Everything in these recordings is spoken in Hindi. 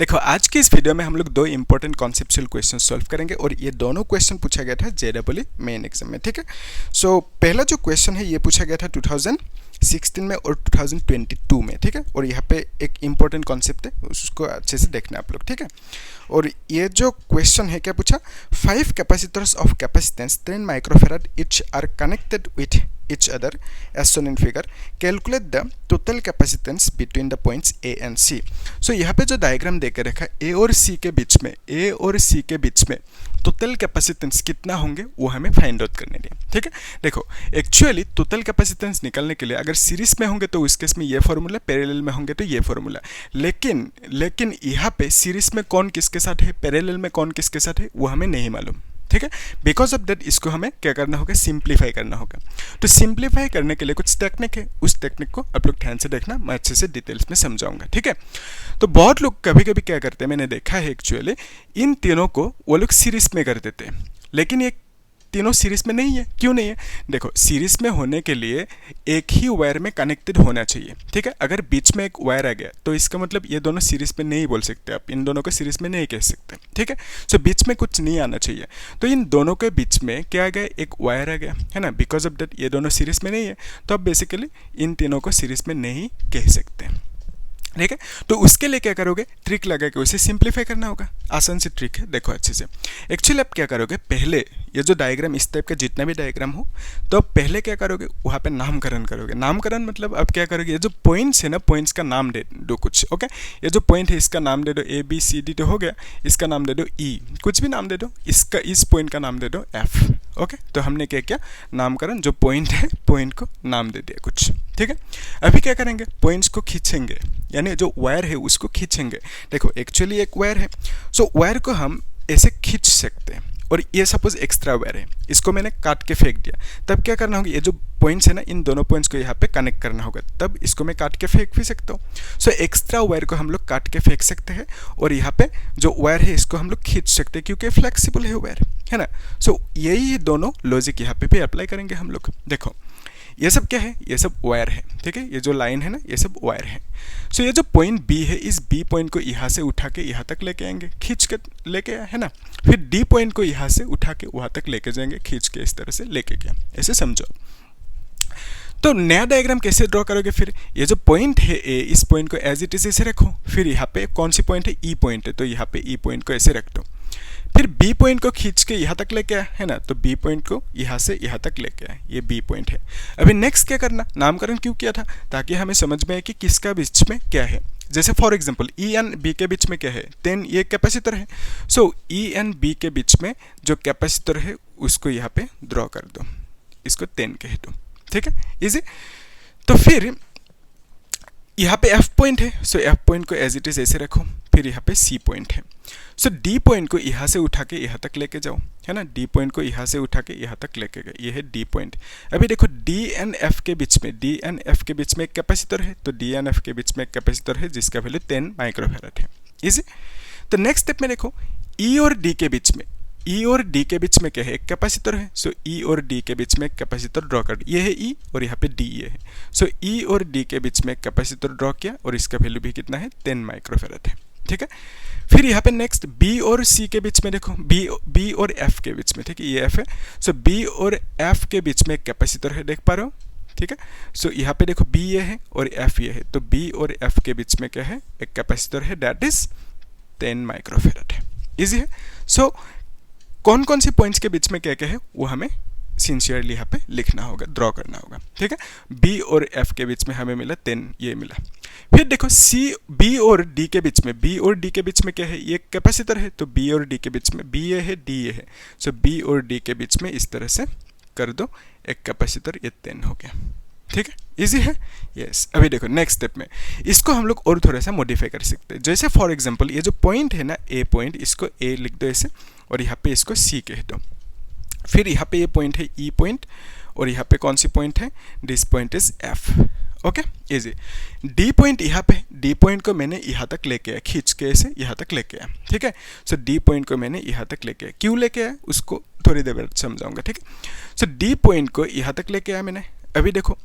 देखो आज की इस वीडियो में हम लोग दो इंपॉर्टेंट कॉन्सेप्चुअल क्वेश्चन सॉल्व करेंगे और ये दोनों क्वेश्चन पूछा गया था जेडब्ल्यू मेन एग्जाम में। ठीक है, सो पहला जो क्वेश्चन है ये पूछा गया था 2016 में और 2022 में। ठीक है, और यहाँ पे एक इंपॉर्टेंट कॉन्सेप्ट है, उसको अच्छे से देखना आप लोग। ठीक है, और ये जो क्वेश्चन है क्या पूछा, 5 capacitors of capacitance 10 microfarad each are connected with each other as shown in figure. Calculate the total capacitance between the points A and C. So यहाँ पे जो डायग्राम देकर रखा है A और C के बीच में टोटल कैपेसिटेंस कितना होंगे वो हमें फाइंड आउट करने दिए। ठीक है, देखो एक्चुअली टोटल कैपेसिटेंस निकालने के लिए अगर सीरीज में होंगे तो उस केस में ये फॉर्मूला, पैरेलल में होंगे तो ये फॉर्मूला, लेकिन यहाँ पे सीरीज में कौन किसके साथ है, पैरेलल में कौन किसके साथ है वो हमें नहीं मालूम। ठीक है, बिकॉज ऑफ दैट इसको हमें क्या करना होगा, सिंप्लीफाई करना होगा। तो सिंप्लीफाई करने के लिए कुछ टेक्निक है, उस टेक्निक को आप लोग ध्यान से देखना, मैं अच्छे से डिटेल्स में समझाऊंगा। ठीक है, तो बहुत लोग कभी कभी क्या करते हैं, मैंने देखा है एक्चुअली इन तीनों को वो लोग सीरीज में कर देते हैं, लेकिन ये तीनों सीरीज में नहीं है। क्यों नहीं है, देखो सीरीज में होने के लिए एक ही वायर में कनेक्टेड होना चाहिए। ठीक है, अगर बीच में एक वायर आ गया तो इसका मतलब ये दोनों सीरीज में नहीं बोल सकते, आप इन दोनों को सीरीज में नहीं कह सकते। ठीक है, सो बीच में कुछ नहीं आना चाहिए, तो इन दोनों के बीच में क्या आ गया, एक वायर आ गया है ना, बिकॉज ऑफ दैट ये दोनों सीरीज में नहीं है, तो आप बेसिकली इन तीनों को सीरीज में नहीं कह सकते। ठीक है, तो उसके लिए क्या करोगे, ट्रिक लगा के उसे सिंप्लीफाई करना होगा। आसान सी ट्रिक है, देखो अच्छे से। एक्चुअली आप क्या करोगे, पहले ये जो डायग्राम इस टाइप का जितना भी डायग्राम हो, तो आप पहले क्या करोगे, वहाँ पे नामकरण करोगे। नामकरण मतलब आप क्या करोगे, ये जो पॉइंट्स है ना, पॉइंट्स का नाम दे दो कुछ। ओके, ये जो पॉइंट है इसका नाम दे दो ए बी सी डी, तो हो गया, इसका नाम दे दो ई, कुछ भी नाम दे दो, इसका इस पॉइंट का नाम दे दो एफ। ओके, तो हमने क्या किया, नामकरण, जो पॉइंट है पॉइंट को नाम दे दिया कुछ। ठीक है, अभी क्या करेंगे, पॉइंट्स को खींचेंगे, यानी जो वायर है उसको खींचेंगे। देखो एक्चुअली एक वायर है, सो वायर को हम ऐसे खींच सकते हैं, और ये सपोज एक्स्ट्रा वायर है, इसको मैंने काट के फेंक दिया, तब क्या करना होगा, ये जो पॉइंट्स है ना, इन दोनों पॉइंट्स को यहाँ पे कनेक्ट करना होगा, तब इसको मैं काट के फेंक भी सकता हूँ। सो एक्स्ट्रा वायर को हम लोग काट के फेंक सकते हैं, और यहाँ पे जो वायर है इसको हम लोग खींच सकते हैं, क्योंकि फ्लेक्सिबल है वायर, है ना। सो यही दोनों लॉजिक यहाँ पे भी अप्लाई करेंगे हम लोग। देखो ये सब क्या है, ये सब वायर है। ठीक है, ये जो लाइन है ना, ये सब वायर है। सो ये जो पॉइंट बी है, इस बी पॉइंट को यहाँ से उठा के यहाँ तक लेके आएंगे, खींच के लेके आए, है ना। फिर डी पॉइंट को यहाँ से उठा के वहाँ तक लेके जाएंगे, खींच के इस तरह से लेके गया, ऐसे समझो। तो नया डायग्राम कैसे ड्रॉ करोगे, फिर ये जो पॉइंट है ए, इस पॉइंट को एज इट इज ऐसे रखो। फिर यहाँ पे कौन सी पॉइंट है, ई पॉइंट है, तो यहाँ पे ई पॉइंट को ऐसे रख दो। फिर बी पॉइंट को खींच के यहाँ तक लेके आए, है ना, तो बी पॉइंट को यहाँ से यहाँ तक लेके आए, ये बी पॉइंट है। अभी नेक्स्ट क्या करना, नामकरण क्यों किया था, ताकि हमें समझ में आए कि किसका बीच में क्या है। जैसे for example E and B के बीच में क्या है, 10, ये कैपेसिटर है। सो ई एंड बी के बीच में जो कैपेसिटर है उसको यहाँ पे ड्रॉ कर दो, इसको 10 कह दो। ठीक है, इजी। तो फिर यहाँ पे एफ पॉइंट है, सो एफ पॉइंट को एज इट इज ऐसे रखो। फिर यहाँ पे सी पॉइंट है, सो डी पॉइंट को यहाँ से उठा के यहाँ तक लेके जाओ, है ना। डी पॉइंट को यहाँ से उठा के यहाँ तक लेके गए, ये है डी पॉइंट। अभी देखो डी एंड एफ के बीच में एक कैपेसिटर है, तो डी एंड एफ के बीच में एक कैपेसिटर है जिसका वैल्यू 10 माइक्रोफैराड है। इजी। तो नेक्स्ट स्टेप में देखो ई और डी के बीच में क्या है, एक कैपेसिटर है। सो ई और डी के बीच में एक कैपेसिटर ड्रॉ कर, ये है ई और यहाँ पे डी ये है। सो ई और डी के बीच में एक कैपेसिटर ड्रॉ किया, और इसका वैल्यू भी कितना है, 10 माइक्रोफैराड है। ठीक है, फिर यहाँ पे नेक्स्ट बी और सी के बीच में देखो, बी और एफ के बीच में, ठीक है, ये एफ है। सो बी और एफ के बीच में एक कैपेसिटर है, देख पा रहे हो। ठीक है, सो यहाँ पे देखो बी ये है और एफ ये है, तो बी और एफ के बीच में क्या है, एक कैपेसिटर है, दैट इज 10 माइक्रोफैराड है। इजी है। सो कौन कौन सी पॉइंट्स के बीच में क्या क्या है वो हमें सिंसियरली यहाँ पे लिखना होगा, ड्रॉ करना होगा। ठीक है, बी और एफ के बीच में हमें मिला 10, ये मिला। फिर देखो बी और डी के बीच में क्या है, ये कैपेसिटर है, तो बी और डी के बीच में बी ये है, डी ये है। सो बी और डी के बीच में इस तरह से कर दो एक कैपेसिटर, ये 10 हो गया। ठीक है, इजी है। यस, अभी देखो नेक्स्ट स्टेप में इसको हम लोग और थोड़ा सा मॉडिफाई कर सकते हैं। जैसे फॉर एग्जांपल ये जो पॉइंट है ना, ए पॉइंट, इसको ए लिख दो ऐसे, और यहाँ पे इसको सी कह दो। फिर यहाँ पे ये पॉइंट है ई पॉइंट, और यहाँ पे कौन सी पॉइंट है, this point is F. Okay, easy. D point यहाँ पे, डी पॉइंट को मैंने यहाँ तक लेके आया, खींच के ऐसे यहाँ तक लेके आया। ठीक है, सो डी पॉइंट को मैंने यहाँ तक लेके आया, क्यों लेके आया उसको थोड़ी देर बाद समझाऊंगा। ठीक है, सो डी पॉइंट को यहाँ तक लेके आया मैंने। अभी देखो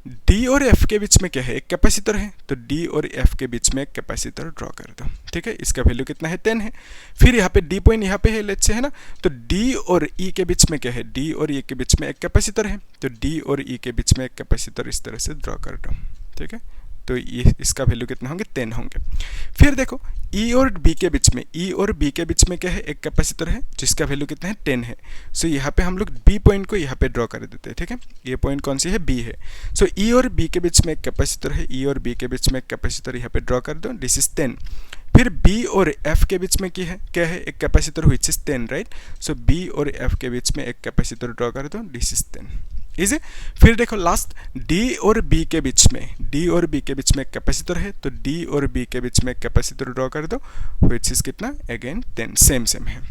डी और एफ के बीच में क्या है, एक कैपेसिटर है, तो डी और एफ के बीच में एक कैपेसिटर ड्रॉ कर दो, ठीक है। इसका वैल्यू कितना है, 10 है। फिर यहाँ पे डी पॉइंट यहाँ पे है, लेट्स से, है ना, तो डी और ई के बीच में क्या है, डी और ई के बीच में एक कैपेसिटर है, तो डी और ई के बीच में एक कैपेसिटर इस तरह से ड्रॉ कर दो, ठीक है। तो ये इसका वैल्यू कितना होंगे, 10 होंगे। फिर देखो ई और बी के बीच में, ई और बी के बीच में क्या है, एक कैपेसिटर है जिसका वैल्यू कितना है, 10 है। सो यहाँ पे हम लोग बी पॉइंट को यहाँ पे ड्रॉ कर देते हैं, ठीक है। ये पॉइंट कौन सी है, बी है। सो ई और बी के बीच में एक कैपेसिटर है, ई और बी के बीच में एक कैपेसिटर यहाँ पे ड्रॉ कर दो, दिस इज 10। फिर बी और एफ के बीच में क्या है, एक capacitor which is 10, right. So B और एफ के बीच में एक कैपेसिटर ड्रॉ कर दो, दिस इज 10, इजी। फिर देखो लास्ट डी और बी के बीच में, डी और बी के बीच में एक कैपेसिटर है, तो डी और बी के बीच में एक कैपेसिटर ड्रॉ कर दो, व्हिच इज कितना, अगेन 10, सेम है,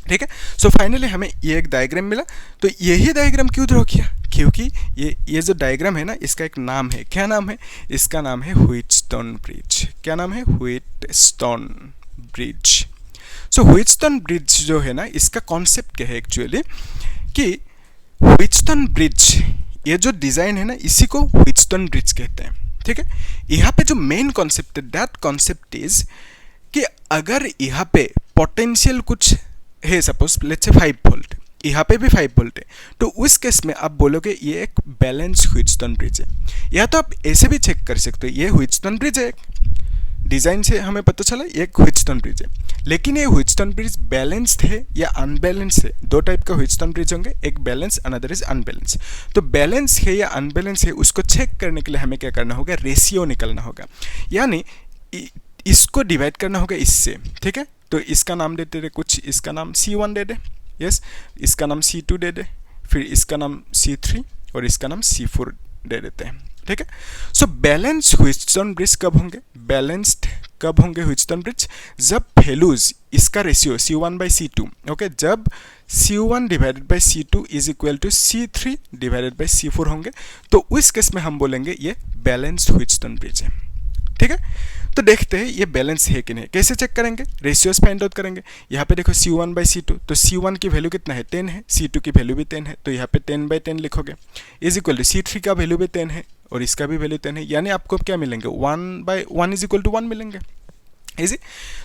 ठीक है। सो फाइनली हमें ये एक डायग्राम मिला। तो यही डायग्राम क्यों ड्रॉ किया, क्योंकि ये जो डायग्राम है ना, इसका एक नाम है, क्या नाम है, इसका नाम है व्हीटस्टोन ब्रिज। क्या नाम है, व्हीटस्टोन ब्रिज। सो व्हीटस्टोन ब्रिज जो है ना, इसका कॉन्सेप्ट क्या है एक्चुअली, कि व्हीटस्टोन ब्रिज, ये जो डिज़ाइन है ना, इसी को व्हीटस्टोन ब्रिज कहते हैं, ठीक है। यहाँ पे जो मेन कॉन्सेप्ट है, दैट कॉन्सेप्ट इज कि अगर यहाँ पे पोटेंशियल कुछ है, सपोज लेट्स से 5 वोल्ट, यहाँ पे भी 5 वोल्ट है, तो उस केस में आप बोलोगे ये एक बैलेंस व्हीटस्टोन ब्रिज है। या तो आप ऐसे भी चेक कर सकते हो, ये व्हीटस्टोन ब्रिज है, डिज़ाइन से हमें पता चला ये एक व्हीटस्टोन ब्रिज है। लेकिन ये व्हीटस्टोन ब्रिज बैलेंस्ड है या अनबैलेंस्ड है, दो टाइप का व्हीटस्टोन ब्रिज होंगे, एक बैलेंस, अनदर इज अनबैलेंस। तो बैलेंस है या अनबैलेंस है, उसको चेक करने के लिए हमें क्या करना होगा, रेशियो निकलना होगा, यानी इसको डिवाइड करना होगा इससे, ठीक है। तो इसका नाम देते रहे कुछ, इसका नाम C1 दे दे, यस, इसका नाम C2 दे दे, फिर इसका नाम C3 और इसका नाम C4 दे देते हैं, ठीक है। सो बैलेंस व्हीटस्टोन ब्रिज कब होंगे, बैलेंस्ड कब होंगे व्हीटस्टोन ब्रिज, जब वैल्यूज, इसका रेशियो C1/C2, ओके, जब C1 divided by C2 is equal to C3 divided by C4 होंगे, तो उस केस में हम बोलेंगे ये बैलेंस्ड व्हीटस्टोन ब्रिज है, ठीक है। तो देखते हैं ये बैलेंस है कि नहीं, कैसे चेक करेंगे, रेशियोज फाइंड आउट करेंगे। यहाँ पे देखो C1/C2, तो C1 की वैल्यू कितना है, 10 है, C2 की वैल्यू भी 10 है, तो यहाँ पे 10/10 लिखोगे, इज इक्वल टू C3 का वैल्यू भी 10 है और इसका भी वैल्यू 10 है, यानी आपको क्या मिलेंगे, 1/1 इज इक्वल टू 1 मिलेंगे, इजी।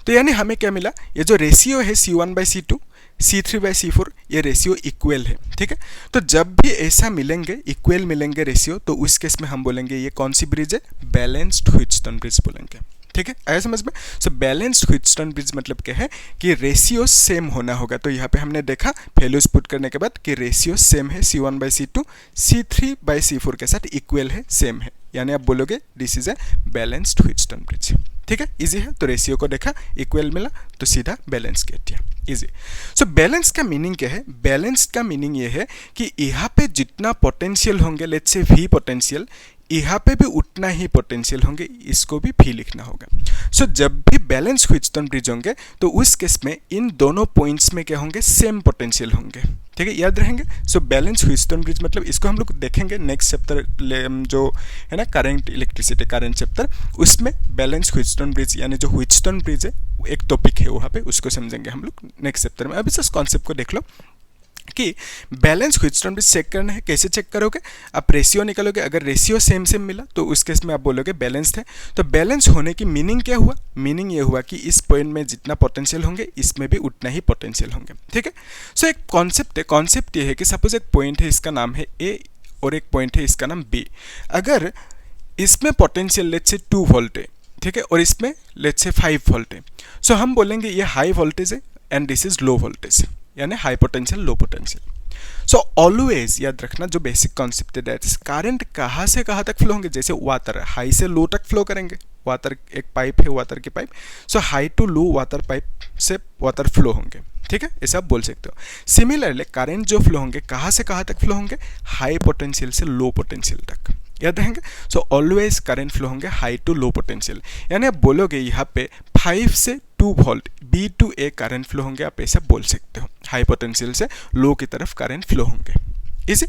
तो यानी हमें क्या मिला, ये जो रेशियो है C1/C2, C3/C4, ये रेशियो इक्वल है, ठीक है। तो जब भी ऐसा मिलेंगे, इक्वल मिलेंगे रेशियो, तो उस केस में हम बोलेंगे ये कौन सी ब्रिज है, बैलेंस्ड व्हीटस्टोन ब्रिज बोलेंगे, ठीक है। आया समझ में। सो बैलेंस्ड व्हीटस्टोन ब्रिज मतलब क्या है कि रेशियो सेम होना होगा। तो यहाँ पे हमने देखा वैल्यूज पुट करने के बाद कि रेशियो सेम है, C1/C2 C3/C4 के साथ इक्वल है, सेम है, यानी आप बोलोगे this is a balanced Wheatstone bridge, ठीक है, इजी है। तो रेशियो को देखा, इक्वल मिला, तो सीधा बैलेंस कह दिया, इजी। सो बैलेंस का मीनिंग क्या है, बैलेंस का मीनिंग ये है कि यहाँ पे जितना पोटेंशियल होंगे, लेट्स से V पोटेंशियल, यहाँ पे भी उतना ही पोटेंशियल होंगे, इसको भी भी लिखना होगा। सो जब भी बैलेंस व्हीटस्टोन ब्रिज होंगे, तो उस केस में इन दोनों पॉइंट्स में क्या होंगे, सेम पोटेंशियल होंगे, ठीक है, याद रहेंगे। सो बैलेंस व्हीटस्टोन ब्रिज मतलब, इसको हम लोग देखेंगे नेक्स्ट चैप्टर जो है ना, करंट इलेक्ट्रिसिटी करंट चैप्टर, उसमें बैलेंस व्हीटस्टोन ब्रिज यानी जो व्हीटस्टोन ब्रिज है एक टॉपिक है वहाँ पे, उसको समझेंगे हम लोग नेक्स्ट चैप्टर में। अभी इस कॉन्सेप्ट को देख लो कि बैलेंस व्हीटस्टोन ब्रिज चेक करना है, कैसे चेक करोगे, आप रेशियो निकालोगे, अगर रेशियो सेम सेम मिला तो उस केस में आप बोलोगे बैलेंस्ड है। तो बैलेंस होने की मीनिंग क्या हुआ, मीनिंग ये हुआ कि इस पॉइंट में जितना पोटेंशियल होंगे, इसमें भी उतना ही पोटेंशियल होंगे, ठीक है। सो एक कॉन्सेप्ट है, कॉन्सेप्ट ये है कि सपोज एक पॉइंट है, इसका नाम है A और एक पॉइंट है, इसका नाम B। अगर इसमें पोटेंशियल लेट्स से 2 वोल्ट है, ठीक है, और इसमें लेट्स से 5 वोल्ट है, सो हम बोलेंगे ये हाई वोल्टेज है and this is low voltage, यानी high potential low potential. So always याद रखना जो बेसिक कॉन्सेप्ट है, दैट इज करंट कहाँ से कहाँ तक फ्लो होंगे, जैसे वाटर हाई से लो तक फ्लो करेंगे, वाटर एक पाइप है, वाटर की pipe, so high to low water pipe से वाटर फ्लो होंगे, ठीक है, ऐसा आप बोल सकते हो। सिमिलरली करंट जो फ्लो होंगे कहाँ से कहाँ तक फ्लो होंगे, हाई पोटेंशियल से लो पोटेंशियल तक, याद रहेंगे। सो ऑलवेज करंट फ्लो होंगे हाई टू लो पोटेंशियल, यानी आप बोलोगे यहाँ पे 5 से 2 volt B to A current flow होंगे, आप ऐसा बोल सकते हो, हाई पोटेंशियल से लो की तरफ करंट फ्लो होंगे, इसी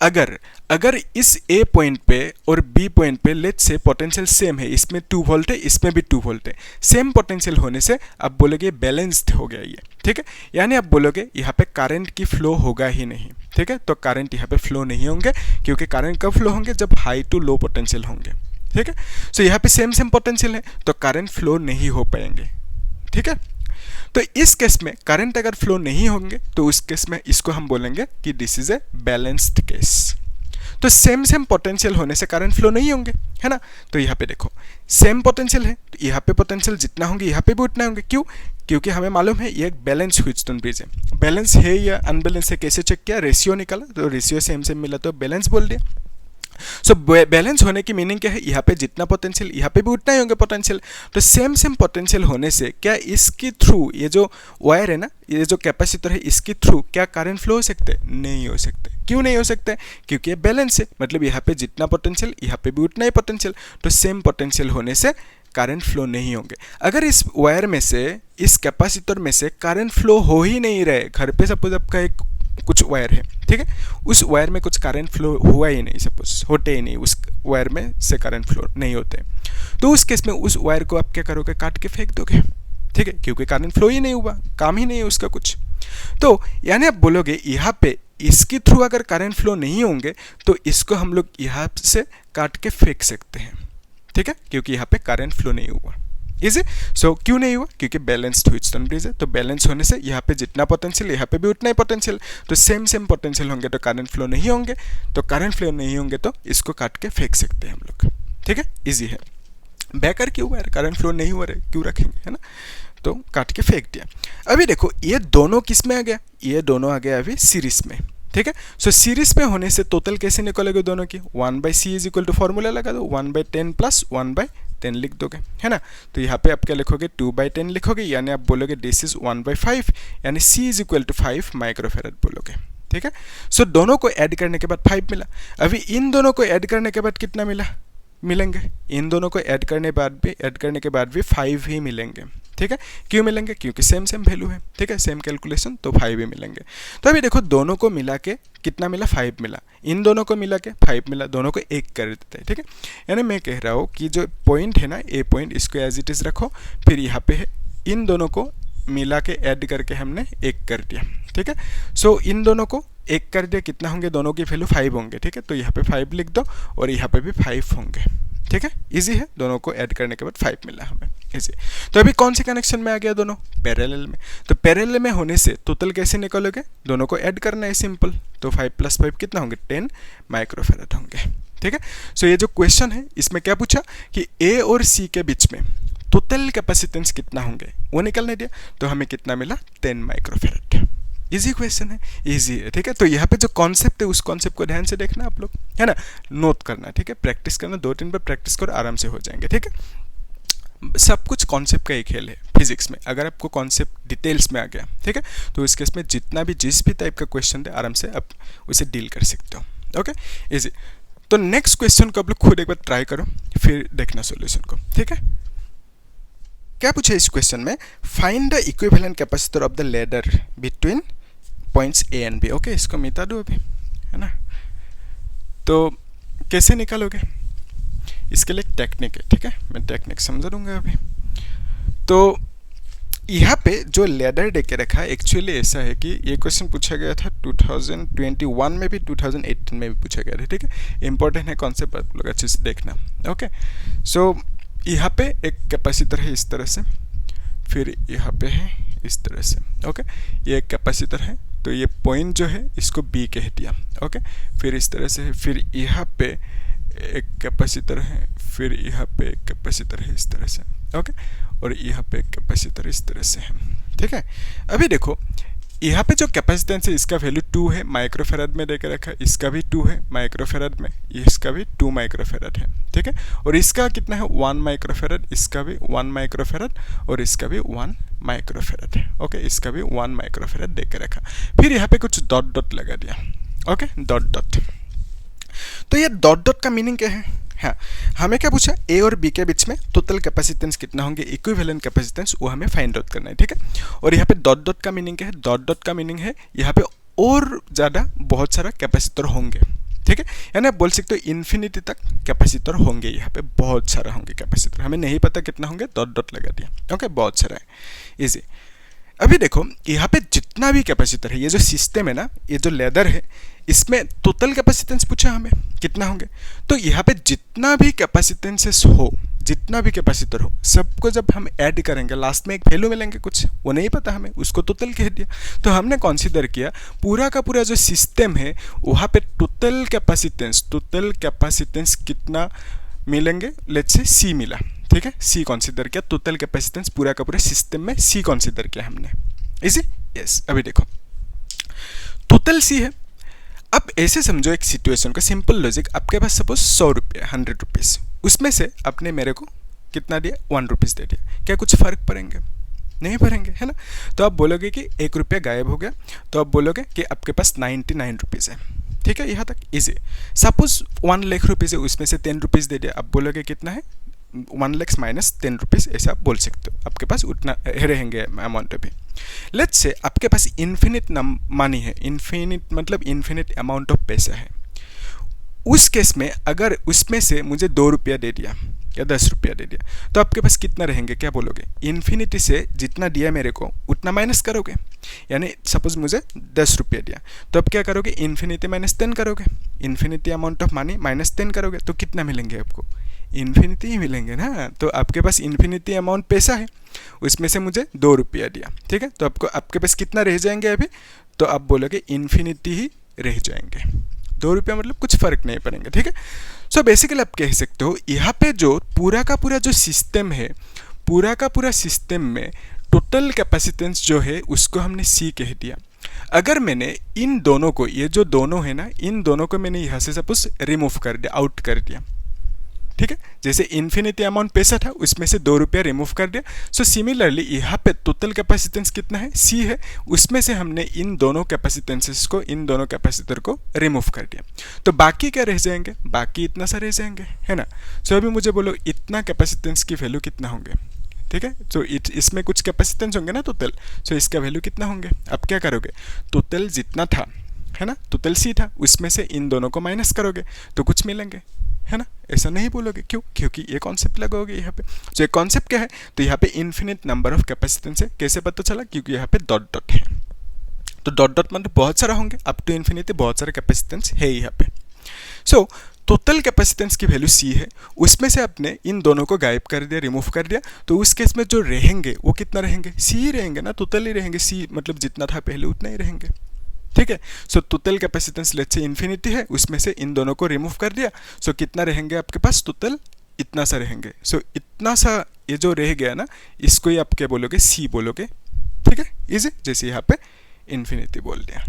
अगर अगर इस ए पॉइंट पे और बी पॉइंट पे लेट्स से पोटेंशियल सेम है, इसमें 2 वोल्ट है, इसमें भी 2 वोल्ट है, सेम पोटेंशियल होने से आप बोलोगे बैलेंस्ड हो गया ये, ठीक है। यानी आप बोलोगे यहाँ पे करंट की फ्लो होगा ही नहीं, ठीक है। तो करंट यहाँ पे फ्लो नहीं होंगे, क्योंकि करंट कब फ्लो होंगे, जब हाई टू लो पोटेंशियल होंगे, ठीक है। सो यहाँ पे सेम सेम पोटेंशियल है तो करंट फ्लो नहीं हो पाएंगे, ठीक है। तो इस केस में करंट अगर फ्लो नहीं होंगे तो उस केस में इसको हम बोलेंगे कि this is a balanced case. तो सेम सेम पोटेंशियल होने से करंट फ्लो नहीं होंगे, है ना। तो यहाँ पे देखो सेम पोटेंशियल है, तो यहाँ पे पोटेंशियल जितना होंगे यहाँ पे भी उतना होंगे। क्यों? क्योंकि हमें मालूम है ये एक बैलेंस व्हीटस्टोन ब्रिज है। बैलेंस है या अनबैलेंस है कैसे चेक किया, रेशियो निकाला, तो रेशियो सेम सेम मिला तो बैलेंस बोल दिया। सो बैलेंस होने की मीनिंग क्या है, यहाँ पे जितना पोटेंशियल यहाँ पे भी उतना ही होंगे पोटेंशियल। तो सेम सेम पोटेंशियल होने से क्या इसके थ्रू ये जो वायर है ना, ये जो कैपेसिटर है, इसके थ्रू क्या करंट फ्लो हो सकते हैं? नहीं हो सकते। क्यों नहीं हो सकते? क्योंकि ये बैलेंस है, मतलब यहाँ पे जितना पोटेंशियल यहाँ पे भी उतना ही पोटेंशियल। तो सेम पोटेंशियल होने से करंट फ्लो नहीं होंगे। अगर इस वायर में से, इस कैपेसिटर में से करंट फ्लो हो ही नहीं रहे, घर पे सपोज आपका एक कुछ वायर है, ठीक है, उस वायर में कुछ करंट फ्लो हुआ ही नहीं, सपोज होते ही नहीं, उस वायर में से करंट फ्लो नहीं होते, तो उस केस में उस वायर को आप क्या करोगे, काट के फेंक दोगे, ठीक है, क्योंकि करंट फ्लो ही नहीं हुआ, काम ही नहीं है उसका कुछ। तो यानी आप बोलोगे यहाँ पे इसके थ्रू अगर करंट फ्लो नहीं होंगे तो इसको हम लोग यहाँ से काट के फेंक सकते हैं, ठीक है, क्योंकि यहाँ पे करंट फ्लो नहीं हुआ। इज सो क्यों नहीं हुआ? क्योंकि बैलेंस्ड व्हीटस्टोन ब्रिज है। तो बैलेंस होने से यहाँ पे जितना पोटेंशियल यहाँ पे भी उतना ही पोटेंशियल, तो सेम सेम पोटेंशियल होंगे तो करंट फ्लो नहीं होंगे, तो करंट फ्लो नहीं होंगे तो इसको काट के फेंक सकते हैं हम लोग, ठीक है, इजी है। बैकर क्यों हुआ है, करंट फ्लो नहीं हो रहा है, क्यों रखेंगे, है ना, तो काट के फेंक दिया। अभी देखो ये दोनों किस में आ गया, ये दोनों आ गया अभी सीरीज में, ठीक है। सो सीरीज में होने से टोटल कैसे निकलेगा दोनों की, 1/c is equal to formula लगा दो, 1/10 प्लस 1/10 लिख दोगे, है ना। तो यहाँ पे आप क्या लिखोगे, 2/10 लिखोगे, यानी आप बोलोगे दिस इज 1/5, यानी c is equal to 5 microfarad बोलोगे, ठीक है। सो दोनों को ऐड करने के बाद 5 मिला। अभी इन दोनों को ऐड करने के बाद कितना मिलेंगे, इन दोनों को ऐड करने के बाद भी 5 ही मिलेंगे, ठीक है। क्यों मिलेंगे? क्योंकि सेम सेम वैल्यू है, ठीक है, सेम कैलकुलेशन, तो 5 ही मिलेंगे। तो अभी देखो दोनों को मिला के कितना मिला, 5 मिला, इन दोनों को मिला के 5 मिला, दोनों को एक कर देते हैं, ठीक है। यानी मैं कह रहा हूँ कि जो पॉइंट है ना, ए पॉइंट, इसको एज इट इज़ रखो, फिर यहाँ पे है इन दोनों को मिला के ऐड करके हमने एक कर दिया, ठीक है। सो इन दोनों को एक कर दिया, कितना होंगे, दोनों की वैल्यू 5 होंगे, ठीक है। तो यहाँ पे 5 लिख दो और यहाँ पे भी 5 होंगे, ठीक है, इजी है, दोनों को ऐड करने के बाद 5 मिला हमें, इजी। तो अभी कौन से कनेक्शन में आ गया, दोनों पैरेलल में। तो पैरेलल में होने से टोटल कैसे निकालोगे, दोनों को ऐड करना है, सिंपल। तो 5 + 5 कितना होंगे, 10 माइक्रोफेरेड होंगे, ठीक है। सो ये जो क्वेश्चन है इसमें क्या पूछा कि ए और सी के बीच में टोटल कैपेसिटेंस कितना होंगे, वो निकलने दिया, तो हमें कितना मिला, 10 माइक्रोफेरेड। इजी क्वेश्चन है, इजी है, ठीक है। तो यहाँ पे जो कॉन्सेप्ट है उस कॉन्सेप्ट को ध्यान से देखना आप लोग, है ना, नोट करना, ठीक है, प्रैक्टिस करना, 2-3 बार प्रैक्टिस करो, आराम से हो जाएंगे, ठीक है। सब कुछ कॉन्सेप्ट का ही खेल है फिजिक्स में। अगर आपको कॉन्सेप्ट डिटेल्स में आ गया, ठीक है, तो इस केस में जितना भी जिस भी टाइप का क्वेश्चन है आराम से आप उसे डील कर सकते हो, ओके, इजी। तो नेक्स्ट क्वेश्चन को आप लोग खुद एक बार ट्राई करो, फिर देखना सोल्यूशन को, ठीक है। क्या पूछा है इस क्वेश्चन में, find the equivalent capacitor of the ladder between points A and B. Okay, इसको मिटा दो अभी, है ना। तो कैसे निकालोगे, इसके लिए एक टेक्निक है, ठीक है, मैं टेक्निक समझा दूंगा अभी। तो यहाँ पे जो लेडर दे के रखा है एक्चुअली ऐसा है कि ये क्वेश्चन पूछा गया था 2021 में भी, 2018 में भी पूछा गया था, ठीक है। इंपॉर्टेंट है कॉन्सेप्ट, आप लोग अच्छे से देखना, ओके। सो यहाँ पे एक कैपेसिटर है इस तरह से, फिर यहाँ पे है इस तरह से, ओके। ये एक कैपेसिटर है, तो ये पॉइंट जो है इसको बी कह दिया, ओके। फिर इस तरह से है, फिर यहाँ पे एक कैपेसिटर है, फिर यहाँ पे एक कैपेसिटर है इस तरह से, ओके, और यहाँ पे एक कैपेसिटर इस तरह से है, ठीक है। अभी देखो यहाँ पे जो कैपेसिटेंस है इसका वैल्यू 2 है, माइक्रोफेरेड में देकर रखा है, इसका भी 2 है माइक्रोफेरेड में, इसका भी 2 माइक्रोफेरेड है, ठीक है। और इसका कितना है, 1 माइक्रोफेरेड, इसका भी 1 माइक्रोफेरेड, और इसका भी 1 माइक्रोफेरेड है, ओके, इसका भी 1 माइक्रोफेरेड देकर रखा। फिर यहाँ पे कुछ डॉट डॉट लगा दिया, ओके, डॉट डॉट। तो ये डॉट डॉट का मीनिंग क्या है, हाँ, हमें क्या पूछा, ए और बी के बीच में टोटल कैपेसिटेंस कितना होंगे, इक्विवेलेंट कैपेसिटेंस, वो हमें फाइंड आउट करना है, ठीक है। और यहाँ पे डॉट डॉट का मीनिंग क्या है, डॉट डॉट का मीनिंग है यहाँ पे और ज़्यादा बहुत सारा कैपेसिटर होंगे, ठीक है। यानी आप बोल सकते हो इन्फिनिटी तक कैपेसिटर होंगे, यहाँ पे बहुत सारा होंगे कैपेसिटर, हमें नहीं पता कितना होंगे, डॉट डॉट लगा दिया, ओके, बहुत सारा है, इजी। अभी देखो यहाँ पे जितना भी कैपेसिटर है, ये जो सिस्टम है ना, ये जो लेदर है, इसमें टोटल कैपेसिटेंस पूछा हमें कितना होंगे। तो यहाँ पे जितना भी कैपेसिटेंसेस हो, जितना भी कैपेसिटर हो, सबको जब हम ऐड करेंगे लास्ट में एक वैल्यू मिलेंगे कुछ, वो नहीं पता हमें, उसको टोटल कह दिया। तो हमने कंसीडर किया पूरा का पूरा जो सिस्टम है वहाँ पे टोटल कैपेसिटेंस कितना मिलेंगे, लेट्स से सी मिला, ठीक है, सी कंसीडर किया, टोटल कैपेसिटेंस पूरा का पूरा सिस्टम में सी कंसीडर किया हमने, इजी, यस। अभी देखो टोटल सी है। अब ऐसे समझो एक सिचुएशन का सिंपल लॉजिक, आपके पास सपोज 100 रुपये, 100 रुपीज़, उसमें से आपने मेरे को कितना दिया, 1 रुपीज़ दे दिया, क्या कुछ फ़र्क पड़ेंगे, नहीं पड़ेंगे, है ना। तो आप बोलोगे कि 1 रुपया गायब हो गया, तो आप बोलोगे कि आपके पास 99 रुपीज़ है, ठीक है, यहाँ तक इजी। सपोज 1 लाख रुपीज़ है, उसमें से 10 रुपीज़ दे दिया, आप बोलोगे कितना है, 1 लाख माइनस 10 रुपीज़, ऐसा आप बोल सकते हो, आपके पास उतना रहेंगे अमाउंट अभी। लेट्स से आपके पास इन्फिनिट मनी है, इन्फिनिट मतलब इन्फिनिट अमाउंट ऑफ पैसा है। उस केस में अगर उसमें से मुझे 2 रुपया दे दिया या 10 रुपया दे दिया, तो आपके पास कितना रहेंगे, क्या बोलोगे, इन्फिनिटी से जितना दिया मेरे को उतना माइनस करोगे। यानी सपोज मुझे 10 रुपया दिया, तो अब क्या करोगे, इन्फिनिटी माइनस 10 करोगे, infinity amount of money minus 10 करोगे, तो कितना मिलेंगे आपको, इन्फिनिटी ही मिलेंगे ना। तो आपके पास इन्फिनिटी अमाउंट पैसा है, उसमें से मुझे 2 रुपया दिया, ठीक है, तो आपको आपके पास कितना रह जाएंगे अभी, तो आप बोलोगे इन्फिनिटी ही रह जाएंगे, 2 रुपया मतलब कुछ फर्क नहीं पड़ेंगे, ठीक है। सो बेसिकली आप कह सकते हो यहाँ पे जो पूरा का पूरा जो सिस्टम है, पूरा का पूरा सिस्टम में टोटल कैपेसिटेंस जो है उसको हमने सी कह दिया। अगर मैंने इन दोनों को, ये जो दोनों है ना, इन दोनों को मैंने यहाँ से सपोज रिमूव कर दिया, आउट कर दिया, ठीक है, जैसे इन्फिनिटी अमाउंट पैसा था, उसमें से 2 रुपया रिमूव कर दिया। सो सिमिलरली यहाँ पे टोटल कैपेसिटेंस कितना है, सी है, उसमें से हमने इन दोनों कैपेसिटेंसेस को, इन दोनों कैपेसिटर को रिमूव कर दिया, तो बाकी क्या रह जाएंगे, बाकी इतना सा रह जाएंगे, है ना। सो अभी मुझे बोलो इतना कैपेसिटेंस की वैल्यू कितना होंगे, ठीक है, तो इसमें कुछ कैपेसिटेंस होंगे ना टोटल, सो इसका वैल्यू कितना होंगे, अब क्या करोगे, टोटल जितना था, है ना, टोटल सी था, उसमें से इन दोनों को माइनस करोगे तो कुछ मिलेंगे, है ना। ऐसा नहीं बोलोगे, क्यों, क्योंकि ये कॉन्सेप्ट लगाओगे यहाँ पे। तो ये कॉन्सेप्ट क्या है, तो यहाँ पे इन्फिनिट नंबर ऑफ कैपेसिटेंस है, कैसे पता चला, क्योंकि यहाँ पे डॉट डॉट है, तो डॉट डॉट मतलब बहुत सारा होंगे, अप टू इन्फिनिटी बहुत सारा कैपेसिटेंस है यहाँ पे। सो टोटल कैपेसिटेंस की वैल्यू सी है, उसमें से आपने इन दोनों को गायब कर दिया, रिमूव कर दिया, तो उस केस में जो रहेंगे वो कितना रहेंगे, सी ही रहेंगे ना, टोटल ही रहेंगे, सी मतलब जितना था पहले उतना ही रहेंगे, ठीक है। So total capacitance let's say infinity है, उसमें से इन दोनों को रिमूव कर दिया, सो कितना रहेंगे आपके पास, टोटल इतना सा रहेंगे। सो इतना सा ये जो रह गया ना, इसको ही आप क्या बोलोगे, सी बोलोगे, ठीक है, इजी, जैसे यहाँ पे इन्फिनिटी बोल दिया,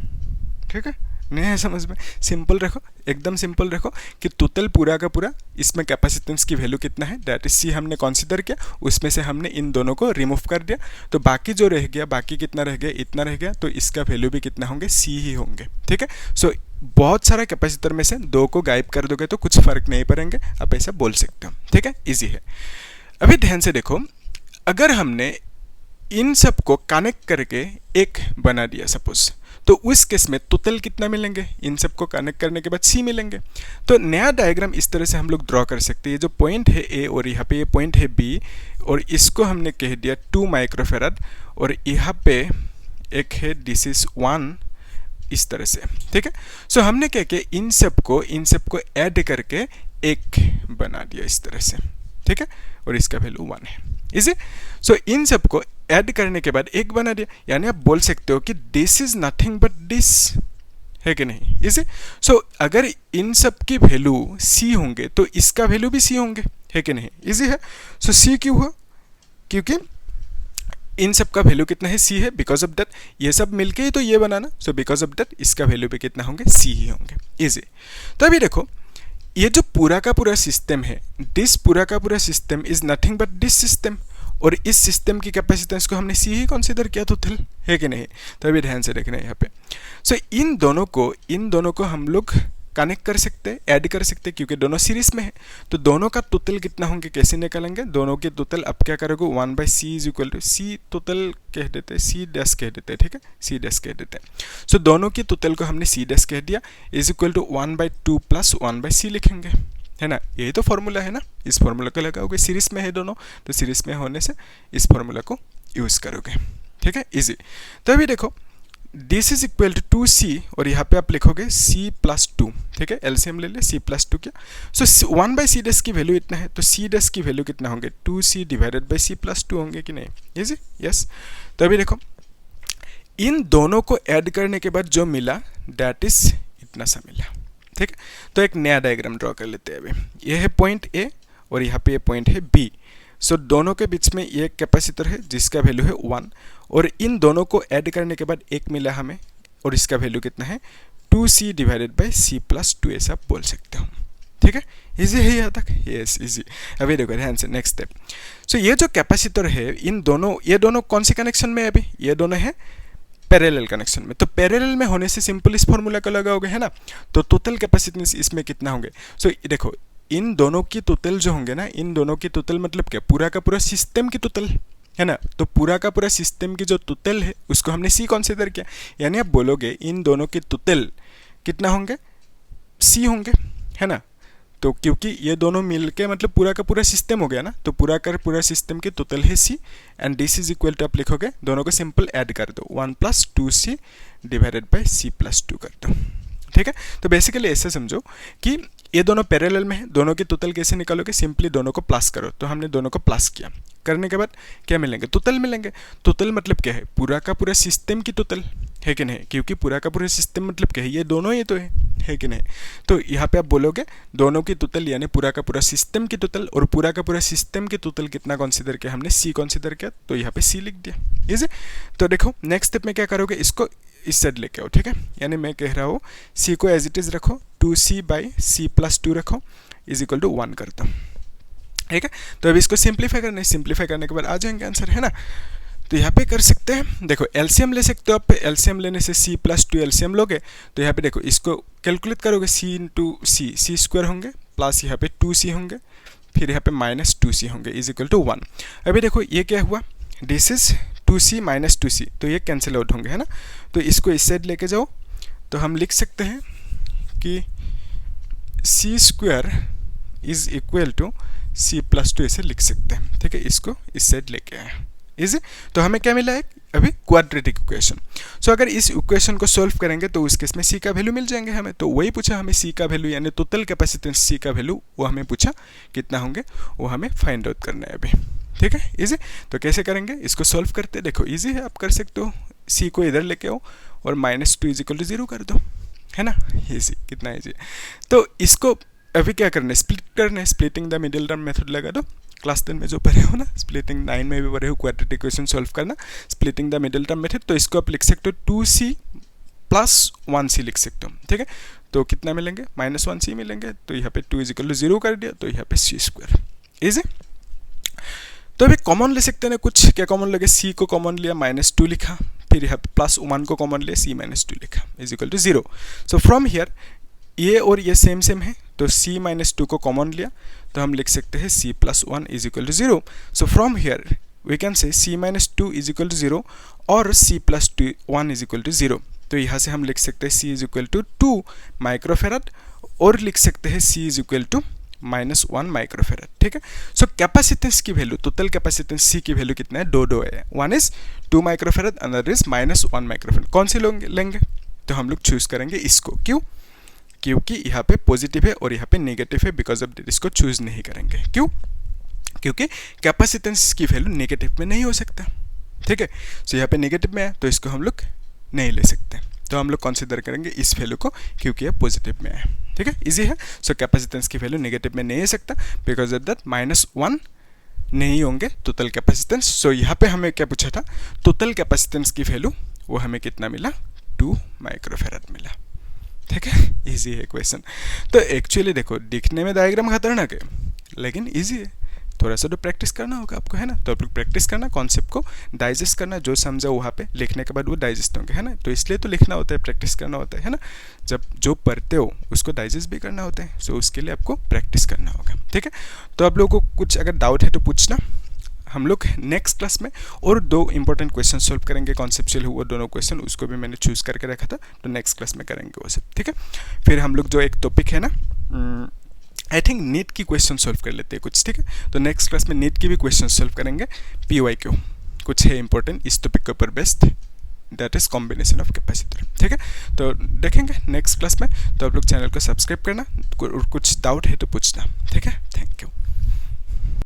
ठीक है, नहीं है समझ में, सिंपल रखो, एकदम सिंपल रखो कि टोटल पूरा का पूरा इसमें कैपेसिटेंस की वैल्यू कितना है, दैट इज सी हमने कंसीडर किया, उसमें से हमने इन दोनों को रिमूव कर दिया, तो बाकी जो रह गया, बाकी कितना रह गया, इतना रह गया, तो इसका वैल्यू भी कितना होंगे, सी ही होंगे, ठीक है। सो बहुत सारा कैपेसिटर में से 2 को गायब कर दोगे तो कुछ फर्क नहीं पड़ेंगे, आप ऐसा बोल सकते हो, ठीक है, ईजी है। अभी ध्यान से देखो, अगर हमने इन सब को कनेक्ट करके एक बना दिया सपोज, तो उस केस में टोटल कितना मिलेंगे, इन सब को कनेक्ट करने के बाद सी मिलेंगे। तो नया डायग्राम इस तरह से हम लोग ड्रॉ कर सकते हैं, ये जो पॉइंट है ए और यहाँ पे ये पॉइंट है बी, और इसको हमने कह दिया 2 माइक्रोफेराड, और यहाँ पे एक है दिस इज 1, इस तरह से, ठीक है। सो हमने क्या किया, इन सब को ऐड करके एक बना दिया इस तरह से, ठीक है, और इसका वैल्यू 1 है, इजी। सो इन सब को ऐड करने के बाद एक बना दिया, यानी आप बोल सकते हो कि this is nothing but this, है कि नहीं, इजी। सो अगर इन सब की वैल्यू सी होंगे तो इसका वैल्यू भी सी होंगे, है कि नहीं, इजी है। सो सी क्यों हुआ, क्योंकि इन सब का वैल्यू कितना है, सी है, बिकॉज ऑफ दैट ये सब मिलके ही तो ये बनाना, सो बिकॉज ऑफ दैट इसका वैल्यू भी कितना होंगे, सी ही होंगे, इजी। तो अभी देखो, ये जो पूरा का पूरा सिस्टम है, दिस पूरा का पूरा system is nothing but this system, और इस सिस्टम की कैपेसिटेंस को हमने सी ही कंसीडर किया टोटल, है कि नहीं। तो अभी ध्यान से देखना है यहाँ पे। सो इन दोनों को हम लोग कनेक्ट कर सकते हैं, ऐड कर सकते हैं, क्योंकि दोनों सीरीज में है। तो दोनों का टोटल कितना होंगे कैसे निकालेंगे, दोनों के टोटल अब क्या करोगे 1/c is equal to C total कह देते हैं, सी डैश कह देते हैं, ठीक है, सी डैश कह देते हैं। सो दोनों के टोटल को हमने सी डैश कह दिया is equal to 1/2 plus 1/c लिखेंगे, है ना। यही तो फॉर्मूला है ना, इस फॉर्मूला को लगाओगे, सीरीज में है दोनों, तो सीरीज में होने से इस फॉर्मूला को यूज करोगे, ठीक है, इजी। तो अभी देखो this is equal to 2c और यहाँ पे आप लिखोगे c प्लस 2, ठीक है, एलसीएम ले ले, c प्लस 2 क्या, सो 1/c डैश की वैल्यू इतना है, तो c डैश की वैल्यू कितना होंगे 2c divided by c plus 2 होंगे कि नहीं, इजी, यस। तो अभी देखो इन दोनों को ऐड करने के बाद जो मिला दैट इज इतना सा मिला, ठीक है। तो एक नया डायग्राम ड्रॉ कर लेते हैं अभी। ये है पॉइंट ए और यहाँ पे ये पॉइंट है बी। सो दोनों के बीच में ये कैपेसिटर है जिसका वैल्यू है 1 और इन दोनों को ऐड करने के बाद एक मिला हमें और इसका वैल्यू कितना है 2c divided by c plus 2 ऐसा आप बोल सकते हो, ठीक है, इजी है यहाँ तक, यस इजी। अभी देखो ध्यान से नेक्स्ट स्टेप। सो ये जो कैपेसिटर है इन दोनों, ये दोनों कौन से कनेक्शन में है अभी, ये दोनों है पैरेलल कनेक्शन में। तो पैरेलल में होने से सिंपल इस फॉर्मूला को लगाओगे, है ना। तो टोटल कैपेसिटेंस इसमें कितना होंगे, सो देखो इन दोनों की टोटल जो होंगे ना, इन दोनों की टोटल मतलब क्या, पूरा का पूरा सिस्टम की टोटल, है ना। तो पूरा का पूरा सिस्टम की जो टोटल है उसको हमने सी कंसीडर किया, यानी आप बोलोगे इन दोनों की टोटल कितना होंगे सी होंगे, है ना। तो क्योंकि ये दोनों मिलके मतलब पूरा का पूरा सिस्टम हो गया ना, तो पूरा का पूरा सिस्टम की टोटल है C and this is equal to आप लिखोगे दोनों को सिंपल ऐड कर दो 1 plus 2c divided by c plus 2 कर दो, ठीक है। तो बेसिकली ऐसे समझो कि ये दोनों पैरेलल में है, दोनों की टोटल कैसे निकालोगे, सिंपली दोनों को प्लस करो। तो हमने दोनों को प्लस किया, करने के बाद क्या मिलेंगे, टोटल मिलेंगे। टोटल मतलब क्या है, पूरा का पूरा सिस्टम की टोटल, है कि नहीं, क्योंकि पूरा का पूरा सिस्टम मतलब क्या है, ये दोनों ही तो है कि नहीं। तो यहाँ पे आप बोलोगे दोनों की टोटल यानी पूरा का पूरा सिस्टम की टोटल, और पूरा का पूरा सिस्टम की टोटल कितना कंसीडर किया हमने, सी कंसीडर किया, तो यहाँ पे सी लिख दिया, इजी। तो देखो नेक्स्ट स्टेप में क्या करोगे, इसको इस साइड लेके आओ, ठीक है, यानी मैं कह रहा हूँ सी को एज इट इज रखो, 2c बाई c प्लस 2 रखो इज इक्वल टू 1 कर दो, ठीक है। तो अब इसको सिंप्लीफाई करना है, सिंप्लीफाई करने के बाद आ जाएंगे आंसर, है ना। तो यहाँ पे कर सकते हैं, देखो एलसीएम ले सकते हो आप, एलसीएम लेने से c प्लस 2 एलसीएम लोगे तो यहाँ पे देखो इसको कैलकुलेट करोगे, c इंटू सी स्क्वायर होंगे प्लस यहाँ पे 2c होंगे, फिर यहाँ पे माइनस 2c होंगे इज इक्वल टू 1। अभी देखो ये क्या हुआ, this is 2c minus 2c, तो ये कैंसिल आउट होंगे, है ना। तो इसको इस साइड लेके जाओ, तो हम लिख सकते हैं कि c square is equal to c plus 2 ऐसे लिख सकते हैं, ठीक है। इसको इस साइड लेके आए, इजी। तो हमें क्या मिला है अभी, क्वाड्रेटिक इक्वेशन। सो अगर इस इक्वेशन को सॉल्व करेंगे तो उस केस में c का वैल्यू मिल जाएंगे हमें। तो वही पूछा हमें c का वैल्यू यानी टोटल कैपेसिटेंस c का वैल्यू, वो हमें पूछा कितना होंगे, वो हमें फाइंड आउट करना है अभी, ठीक है, इजी। तो कैसे करेंगे, इसको सॉल्व करते, देखो इजी है, आप कर सकते हो, c को इधर लेके आओ और माइनस 2 इज इक्वल टू 0 कर दो, है ना, इजी, कितना इजी। तो इसको अभी क्या करना है, स्प्लिट करना है, splitting the middle term method लगा दो, क्लास 10 में जो पढ़े हो ना, स्प्लिटिंग 9 में भी पढ़े हो, क्वाड्रेटिक इक्वेशन सॉल्व करना, splitting the middle term method. तो इसको आप लिख सकते हो 2c प्लस 1c लिख सकते हो, ठीक है। तो कितना मिलेंगे, माइनस 1c मिलेंगे, तो यहाँ पे 2 इज इक्वल टू 0 कर दिया, तो यहाँ पे c स्क्वायर, इजी। तो अभी कॉमन ले सकते हैं ना, कुछ क्या कॉमन लगे, c को कॉमन लिया माइनस 2 लिखा, फिर यहाँ पे प्लस 1 को कॉमन लिया c माइनस 2 लिखा is equal to 0। So from here ये और ये सेम सेम है, तो c माइनस 2 को कॉमन लिया तो हम लिख सकते हैं c plus 1 is equal to 0। So from here we can say c minus 2 is equal to 0 और c plus 1 is equal to 0। तो यहाँ से हम लिख सकते हैं c is equal to 2 microfarad और लिख सकते हैं c is equal to minus 1 microfarad, ठीक है। सो कैपेसिटेंस की वैल्यू, टोटल कैपेसिटेंस c की वैल्यू कितना है, दो है, one is 2 microfarad another is minus 1 microfarad. कौन सी लेंगे, तो हम लोग चूज करेंगे इसको, क्यों, क्योंकि यहाँ पे पॉजिटिव है और यहाँ पे नेगेटिव है, बिकॉज ऑफ दैट इसको चूज नहीं करेंगे, क्यों, क्योंकि कैपेसिटेंस की वैल्यू नेगेटिव में नहीं हो सकता, ठीक है। सो यहाँ पे नेगेटिव में है तो इसको हम लोग नहीं ले सकते, तो हम लोग कंसीडर करेंगे इस वैल्यू को क्योंकि ये पॉजिटिव में है, ठीक है, इजी है। सो कैपेसिटेंस की वैल्यू नेगेटिव में नहीं हो सकता, बिकॉज ऑफ दैट माइनस 1 नहीं होंगे टोटल कैपेसिटेंस। सो यहाँ पे हमें क्या पूछा था, टोटल कैपेसिटेंस की वैल्यू वो हमें कितना मिला, 2 माइक्रोफेराड मिला, ठीक है, इजी है क्वेश्चन। तो एक्चुअली देखो दिखने में डायग्राम खतरनाक है लेकिन इजी है, थोड़ा सा तो प्रैक्टिस करना होगा आपको, है ना। तो आप लोग प्रैक्टिस करना, कॉन्सेप्ट को डाइजेस्ट करना, जो समझा वहाँ पे लिखने के बाद वो डाइजेस्ट होंगे, है ना। तो इसलिए तो लिखना होता है, प्रैक्टिस करना होता है ना। जब जो पढ़ते हो उसको डाइजेस्ट भी करना होता है, सो उसके लिए आपको प्रैक्टिस करना होगा, ठीक है। तो आप लोगों को कुछ अगर डाउट है तो पूछना। हम लोग नेक्स्ट क्लास में और 2 इंपॉर्टेंट क्वेश्चन सॉल्व करेंगे, कॉन्सेप्चुअल हुआ दोनों क्वेश्चन, उसको भी मैंने चूज़ करके रखा था, तो नेक्स्ट क्लास में करेंगे वो सब, ठीक है। फिर हम लोग जो एक टॉपिक है ना, आई थिंक नीट की क्वेश्चन सॉल्व कर लेते हैं कुछ, ठीक है। तो नेक्स्ट क्लास में नीट की भी क्वेश्चन सॉल्व करेंगे, PYQ कुछ है इंपॉर्टेंट इस टॉपिक के ऊपर based, that is combination of capacitor, ठीक है। तो देखेंगे नेक्स्ट क्लास में। तो आप लोग चैनल को सब्सक्राइब करना, कुछ डाउट है तो पूछना, ठीक है। Thank you.